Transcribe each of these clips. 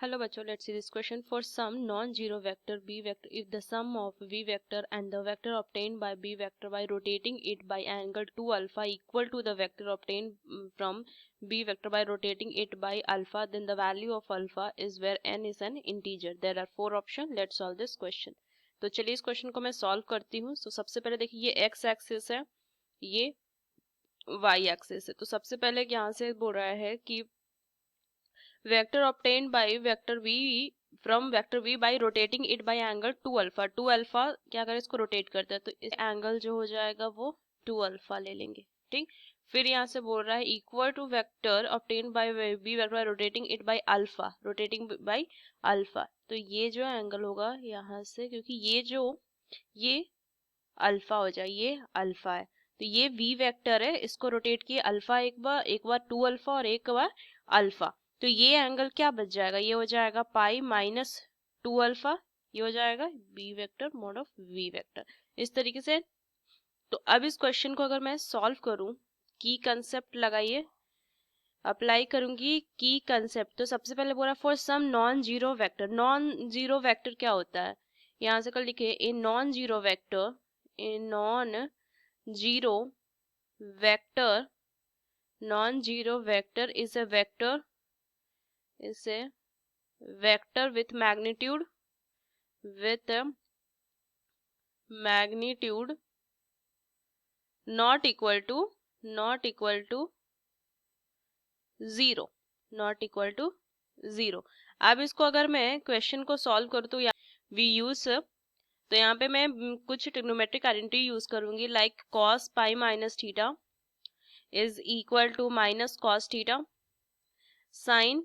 Hello bachcho, let's see this question. For some non-zero vector b vector, if the sum of v vector and the vector obtained by b vector by rotating it by angle 2 alpha equal to the vector obtained from b vector by rotating it by alpha, then the value of alpha is where n is an integer. There are 4 options. Let's solve this question. तो चलिए इस question को मैं solve करती हूँ. तो सबसे पहले देखिए ये x एक्सिस है, ये y एक्सिस है. तो सबसे पहले यहाँ से बोल रहा है कि vector obtained by vector v from vector v by rotating it by angle 2 alpha. 2 alpha क्या करें, इसको रोटेट करते हैं तो इस एंगल जो हो जाएगा वो 2 alpha ले लेंगे. ठीक, फिर यहाँ से बोल रहा है equal to vector obtained by v vector by rotating it by alpha, rotating by alpha. तो ये जो एंगल होगा यहाँ से, क्योंकि ये अल्फा हो जाए, ये अल्फा है तो ये v वेक्टर है, इसको रोटेट किए अल्फा एक बार 2 अल्फा और एक बार अल्फा. तो ये एंगल क्या बच जाएगा, ये हो जाएगा पाई माइनस 2 अल्फा, ये हो जाएगा B vector mod of V vector. इस तरीके से. तो अब इस क्वेश्चन को अगर मैं सॉल्व करूं, की कंसेप्ट लगाइए, अप्लाई करूंगी की कंसेप्ट. तो सबसे पहले बोला for some non zero vector. Non zero vector क्या होता है, यहाँ से कल लिखे a non zero vector, a non zero vector, non-zero vector is a vector with magnitude not equal to 0, not equal to 0. अब इसको अगर मैं क्वेश्चन को सॉल्व करूँ तो वी यूज, तो यहाँ पे मैं कुछ ट्रिग्नोमेट्रिक आइडेंटिटी यूज करूंगी, like cos pi minus theta is equal to minus cos theta, sin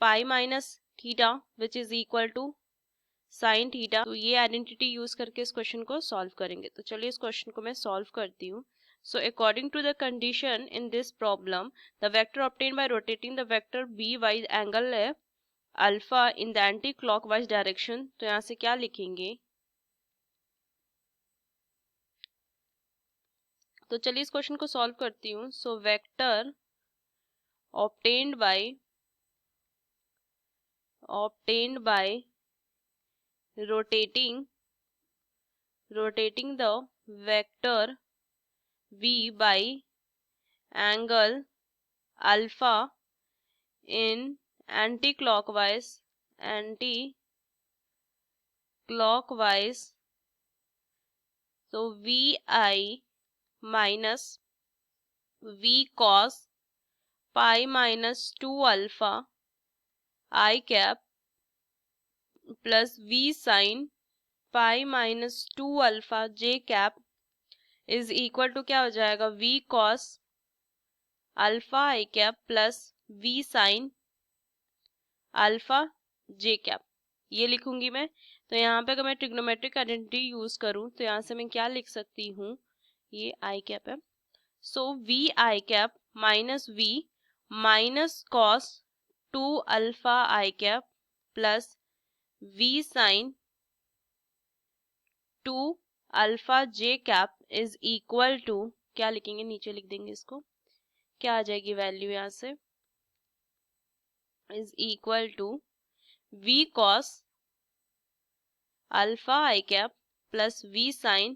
pi minus theta which is equal to sin theta. तो ये आइडेंटिटी यूज करके इस क्वेश्चन को सॉल्व करेंगे. तो चलिए इस क्वेश्चन को मैं सॉल्व करती हूँ. So according to the condition in this problem, the vector obtained by rotating the vector b by angle है alpha in the anti-clockwise direction. तो यहाँ से क्या लिखेंगे, तो चलिए इस क्वेश्चन को सॉल्व करती हूँ. So vector obtained by rotating the vector v by angle alpha in anti-clockwise so vi minus v cos pi minus 2 alpha I cap plus v sin pi minus 2 alpha j cap is equal to क्या हो जाएगा, v cos alpha I cap plus v sin alpha j cap. ये लिखूंगी मैं. तो यहाँ पे अगर मैं ट्रिग्नोमेट्रिक आइडेंटिटी यूज करूँ तो यहाँ से मैं क्या लिख सकती हूँ, ये I cap है. सो v I cap minus v minus cos 2 alpha I cap plus v sin 2 alpha j cap is equal to क्या लिखेंगे, नीचे लिख देंगे इसको, क्या आ जाएगी वैल्यू यहाँ से, is equal to v cos alpha i cap plus v sin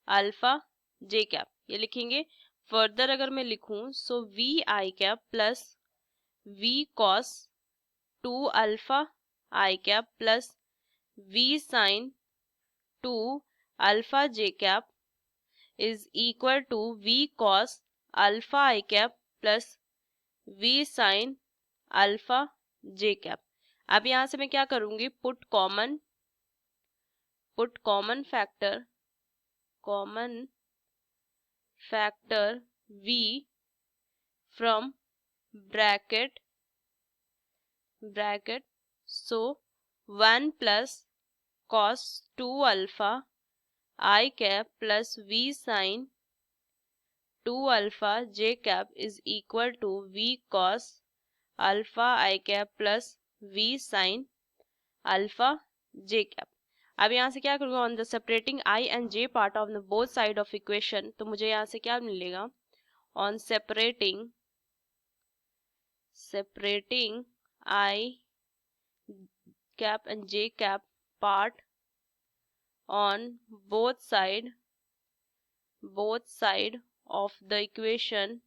alpha j cap. ये लिखेंगे. फर्दर अगर मैं लिखूं so v i cap plus v cos 2 alpha i cap plus v sin 2 alpha j cap is equal to v cos alpha i cap plus v sin alpha j cap. अब यहाँ से मैं क्या करूंगी, put common factor v from bracket so 1 plus cos 2 alpha I cap plus v sin 2 alpha j cap is equal to v cos alpha I cap plus v sin alpha j cap. अब यहाँ से क्या करूँगा, on the separating i and j part of the both side of equation. तो मुझे यहाँ से क्या मिलेगा, on separating I cap and j cap part on both side of the equation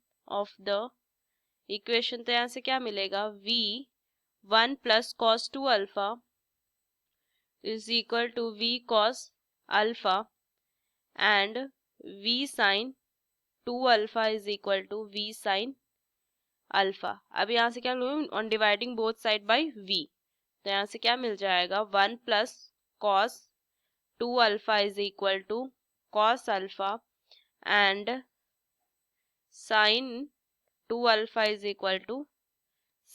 तो यहाँ से क्या मिलेगा v 1 plus cos 2 alpha is equal to v cos alpha and v sin 2 alpha is equal to v sin alpha. अब यहाँ से क्या लूँ on dividing both side by v, तो यहाँ से क्या मिल जाएगा 1 plus cos 2 alpha is equal to cos alpha and sin 2 alpha is equal to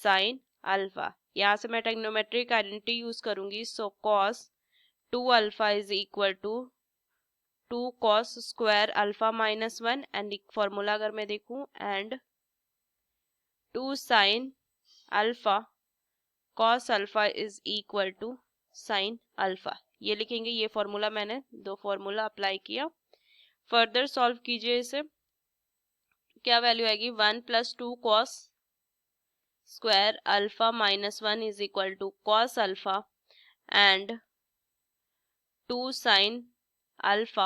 sin alpha. यहाँ से मैं ट्रिग्नोमेट्रिक आइडेंटिटी यूज करूंगी. सो cos 2 alpha is equal to 2 cos square alpha minus 1 and एक फॉर्मूला अगर मैं देखूं and 2 sin alpha cos alpha is equal to sin alpha. ये लिखेंगे. ये फॉर्मूला मैंने दो फॉर्मूला अप्लाई किया. फर्दर सॉल्व कीजिए इसे. क्या वैल्यू आएगी 1 plus 2 cos square alpha minus 1 is equal to cos alpha and 2 sin alpha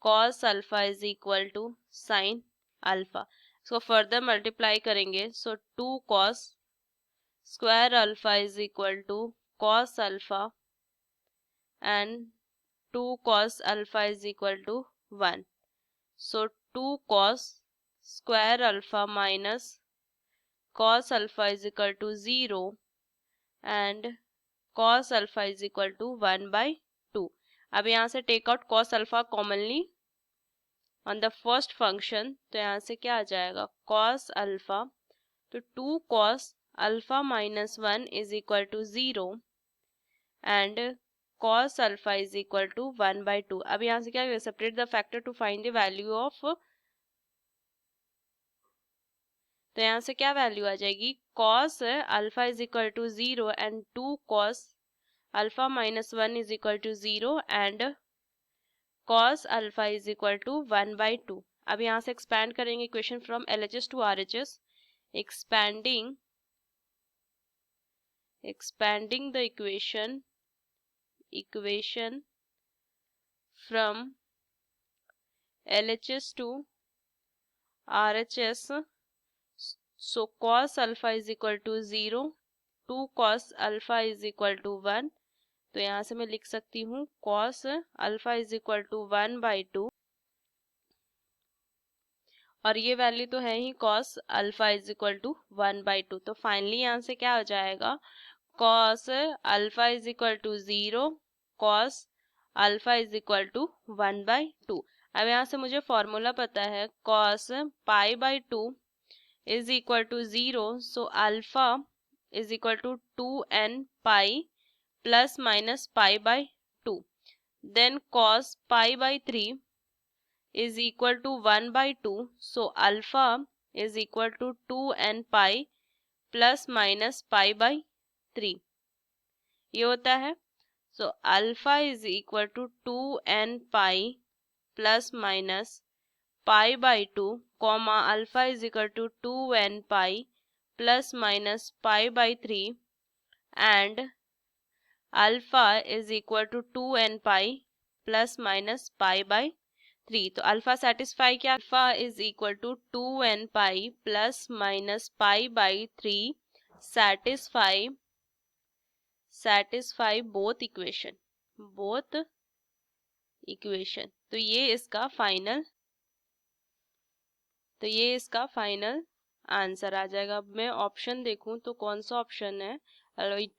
cos alpha is equal to sin alpha. इसको फर्दर मल्टीप्लाई करेंगे. सो 2 cos square alpha is equal to cos alpha and 2 cos alpha is equal to 1. So 2 cos square alpha minus cos alpha is equal to 0 and cos alpha is equal to 1 by 2. अब यहाँ से take out cos alpha commonly on the first function, तो यहाँ से क्या आ जाएगा cos alpha, तो 2 cos alpha minus 1 is equal to 0 and cos alpha is equal to 1 by 2. अब यहाँ से क्या separate the factor to find the value of, तो यहाँ से क्या वैल्यू आ जाएगी cos alpha is equal to 0 and 2 cos alpha minus 1 is equal to 0 and cos alpha is equal to 1 by 2. अब यहाँ से एक्सपैंड करेंगे equation from LHS to RHS. expanding the equation from LHS to RHS. So cos alpha is equal to 0, 2 cos alpha is equal to 1. तो यहाँ से मैं लिख सकती हूँ cos alpha is equal to 1 by 2 और ये वैल्यू तो है ही cos alpha is equal to 1 by 2. तो फाइनली यहाँ से क्या हो जाएगा cos alpha is equal to 0, cos alpha is equal to 1 by 2. अब यहाँ से मुझे फॉर्मूला पता है cos pi by 2 is equal to 0, so alpha is equal to 2n pi plus minus pi by 2. Then cos pi by 3 is equal to 1 by 2, so alpha is equal to 2n pi plus minus pi by 3. ये होता है. So alpha is equal to 2n pi plus minus pi by 2, comma alpha is equal to 2n pi plus minus pi by 3 and alpha is equal to 2n pi plus minus pi by 3. तो alpha satisfy क्या, alpha is equal to 2n pi plus minus pi by 3 satisfy both equation. तो ये इसका final answer आ जाएगा. अब मैं option देखूं तो कौन सा ऑप्शन है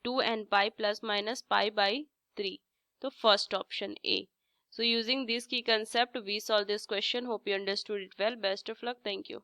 2n pi plus minus pi by 3, तो first option A. So using this key concept we solve this question. Hope you understood it well. Best of luck. Thank you.